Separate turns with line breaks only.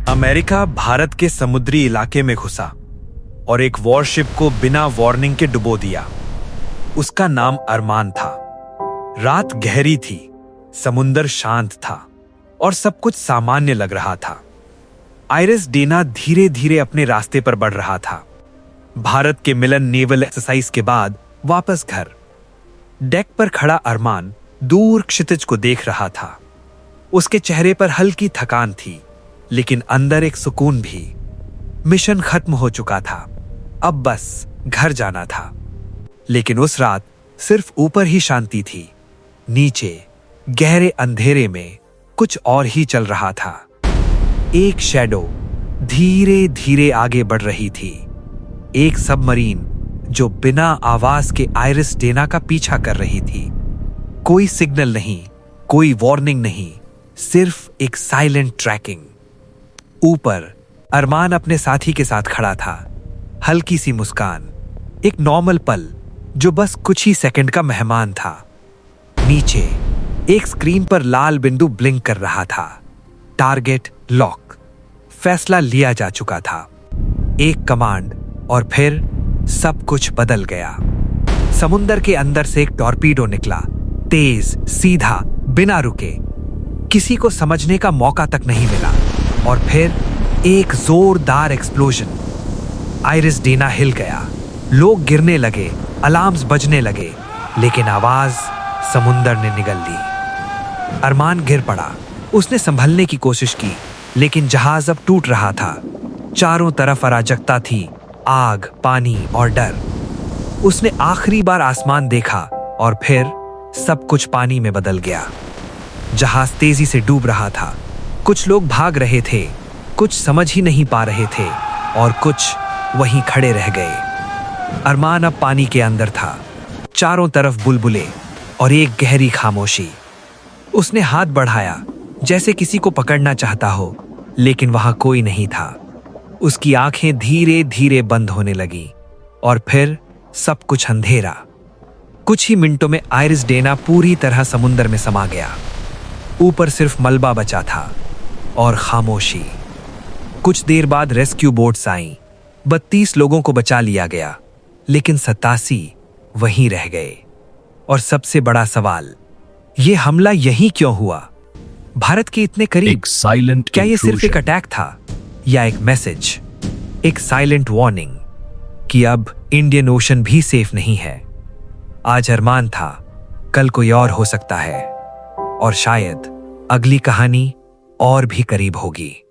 America Bharat के समुद्री इलाके में घुसा और एक वॉरशिप को बिना वार्निंग के डुबो दिया। उसका नाम अरमान था। रात गहरी थी, समुंदर शांत था और सब कुछ सामान्य लग रहा था। आइरिस डेना धीरे धीरे अपने रास्ते पर बढ़ रहा था। भारत के मिलन नेवल एक्सरसाइज के बाद वापस घर। डेक पर खड़ा अरमान दूर क्षितिज को देख रहा था। उसके चेहरे पर हल्की थकान थी, लेकिन अंदर एक सुकून भी। मिशन खत्म हो चुका था, अब बस घर जाना था। लेकिन उस रात सिर्फ ऊपर ही शांति थी, नीचे गहरे अंधेरे में कुछ और ही चल रहा था। एक शैडो धीरे धीरे आगे बढ़ रही थी, एक सबमरीन जो बिना आवाज के आइरिस डेना का पीछा कर रही थी। कोई सिग्नल नहीं, कोई वार्निंग नहीं, सिर्फ एक साइलेंट ट्रैकिंग। ऊपर अरमान अपने साथी के साथ खड़ा था, हल्की सी मुस्कान, एक नॉर्मल पल जो बस कुछ ही सेकंड का मेहमान था। नीचे एक स्क्रीन पर लाल बिंदु ब्लिंक कर रहा था। टारगेट लॉक, फैसला लिया जा चुका था। एक कमांड और फिर सब कुछ बदल गया। समुंदर के अंदर से एक टॉर्पीडो निकला, तेज, सीधा, बिना रुके। किसी को समझने का मौका तक नहीं मिला और फिर एक जोरदार एक्सप्लोजन। आइरिस डेना हिल गया, लोग गिरने लगे, अलार्म्स बजने लगे, लेकिन आवाज समुंदर ने निगल ली। अरमान गिर पड़ा। उसने संभलने की कोशिश की, लेकिन जहाज अब टूट रहा था। चारों तरफ अराजकता थी, आग, पानी और डर। उसने आखिरी बार आसमान देखा और फिर सब कुछ पानी में बदल गया। जहाज तेजी से डूब रहा था। कुछ लोग भाग रहे थे, कुछ समझ ही नहीं पा रहे थे और कुछ वहीं खड़े रह गए। अरमान अब पानी के अंदर था, चारों तरफ बुलबुले और एक गहरी खामोशी। उसने हाथ बढ़ाया जैसे किसी को पकड़ना चाहता हो, लेकिन वहां कोई नहीं था। उसकी आंखें धीरे धीरे बंद होने लगी और फिर सब कुछ अंधेरा। कुछ ही मिनटों में आइरिस डेना पूरी तरह समुंदर में समा गया। ऊपर सिर्फ मलबा बचा था और खामोशी। कुछ देर बाद रेस्क्यू बोट्स आईं। 32 लोगों को बचा लिया गया, लेकिन 87 वहीं रह गए। और सबसे बड़ा सवाल, ये हमला यहीं क्यों हुआ? भारत के इतने करीब। क्या ये सिर्फ एक अटैक था या एक मैसेज, एक साइलेंट वार्निंग कि अब इंडियन ओशन भी सेफ नहीं है? आज अरमान था, कल कोई और हो सकता है, और शायद अगली कहानी और भी करीब होगी।